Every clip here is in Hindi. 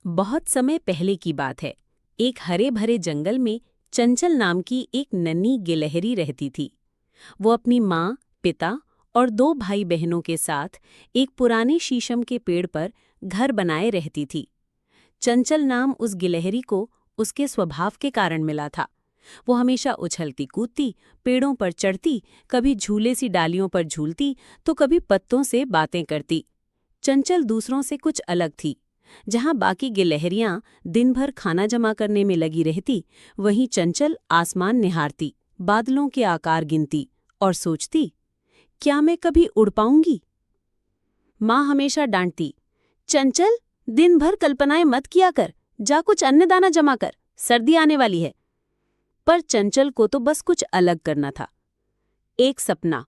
बहुत समय पहले की बात है। एक हरे भरे जंगल में चंचल नाम की एक नन्ही गिलहरी रहती थी। वो अपनी माँ, पिता और दो भाई बहनों के साथ एक पुराने शीशम के पेड़ पर घर बनाए रहती थी। चंचल नाम उस गिलहरी को उसके स्वभाव के कारण मिला था। वो हमेशा उछलती कूदती, पेड़ों पर चढ़ती, कभी झूले सी डालियों पर झूलती तो कभी पत्तों से बातें करती। चंचल दूसरों से कुछ अलग थी। जहां बाकी गिलहरियां दिन भर खाना जमा करने में लगी रहती, वहीं चंचल आसमान निहारती, बादलों के आकार गिनती और सोचती, क्या मैं कभी उड़ पाऊंगी? माँ हमेशा डांटती, चंचल, दिन भर कल्पनाएं मत किया कर, जा कुछ अन्न दाना जमा कर, सर्दी आने वाली है। पर चंचल को तो बस कुछ अलग करना था। एक सपना।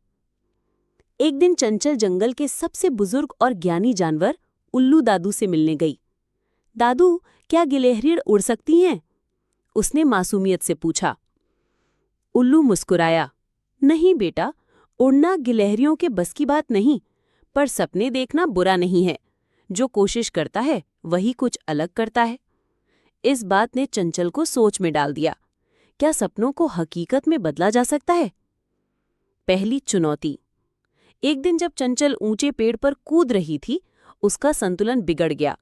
एक दिन चंचल जंगल के सबसे बुजुर्ग और ज्ञानी जानवर उल्लू दादू से मिलने गई। दादू, क्या गिलहरी उड़ सकती हैं? उसने मासूमियत से पूछा। उल्लू मुस्कुराया, नहीं बेटा, उड़ना गिलहरियों के बस की बात नहीं, पर सपने देखना बुरा नहीं है। जो कोशिश करता है वही कुछ अलग करता है। इस बात ने चंचल को सोच में डाल दिया। क्या सपनों को हकीकत में बदला जा सकता है? पहली चुनौती। एक दिन जब चंचल ऊंचे पेड़ पर कूद रही थी, उसका संतुलन बिगड़ गया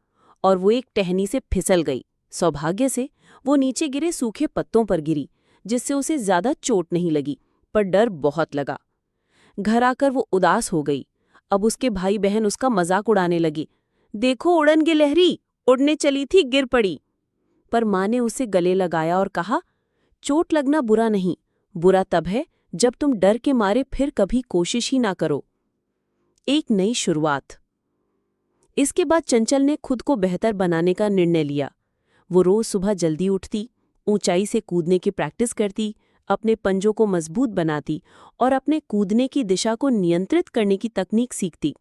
और वो एक टहनी से फिसल गई। सौभाग्य से वो नीचे गिरे सूखे पत्तों पर गिरी, जिससे उसे ज्यादा चोट नहीं लगी, पर डर बहुत लगा। घर आकर वो उदास हो गई। अब उसके भाई बहन उसका मजाक उड़ाने लगे। देखो उड़न गिलहरी, उड़ने चली थी, गिर पड़ी। पर माँ ने उसे गले लगाया और कहा, चोट लगना बुरा नहीं, बुरा तब है जब तुम डर के मारे फिर कभी कोशिश ही ना करो। एक नई शुरुआत। इसके बाद चंचल ने खुद को बेहतर बनाने का निर्णय लिया। वो रोज सुबह जल्दी उठती, ऊंचाई से कूदने की प्रैक्टिस करती, अपने पंजों को मजबूत बनाती और अपने कूदने की दिशा को नियंत्रित करने की तकनीक सीखती।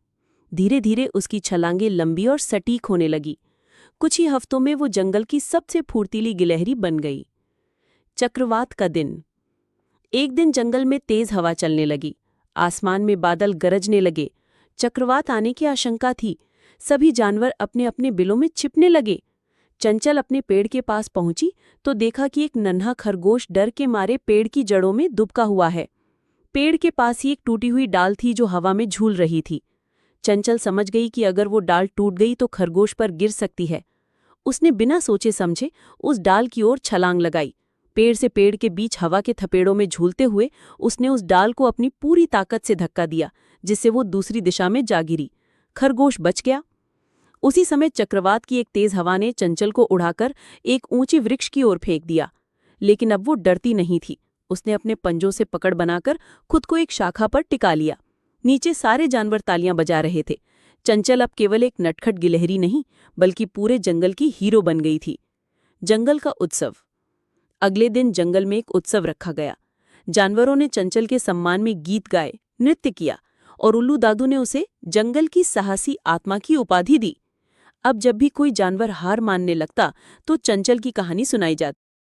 धीरे धीरे उसकी छलांगें लंबी और सटीक होने लगी। कुछ ही हफ्तों में वो जंगल की सबसे फुर्तीली गिलहरी बन गई। चक्रवात का दिन। एक दिन जंगल में तेज हवा चलने लगी। आसमान में बादल गरजने लगे। चक्रवात आने की आशंका थी। सभी जानवर अपने अपने बिलों में छिपने लगे। चंचल अपने पेड़ के पास पहुंची तो देखा कि एक नन्हा खरगोश डर के मारे पेड़ की जड़ों में दुबका हुआ है। पेड़ के पास ही एक टूटी हुई डाल थी जो हवा में झूल रही थी। चंचल समझ गई कि अगर वो डाल टूट गई तो खरगोश पर गिर सकती है। उसने बिना सोचे समझे उस डाल की ओर छलांग लगाई। पेड़ से पेड़ के बीच हवा के थपेड़ों में झूलते हुए उसने उस डाल को अपनी पूरी ताकत से धक्का दिया, जिससे वो दूसरी दिशा में जा गिरी। खरगोश बच गया। उसी समय चक्रवात की एक तेज हवा ने चंचल को उड़ाकर एक ऊंचे वृक्ष की ओर फेंक दिया। लेकिन अब वो डरती नहीं थी। उसने अपने पंजों से पकड़ बनाकर खुद को एक शाखा पर टिका लिया। नीचे सारे जानवर तालियां बजा रहे थे। चंचल अब केवल एक नटखट गिलहरी नहीं, बल्कि पूरे जंगल की हीरो बन गई थी। जंगल का उत्सव। अगले दिन जंगल में एक उत्सव रखा गया। जानवरों ने चंचल के सम्मान में गीत गाए, नृत्य किया और उल्लू दादू ने उसे जंगल की साहसी आत्मा की उपाधि दी। अब जब भी कोई जानवर हार मानने लगता तो चंचल की कहानी सुनाई जाती।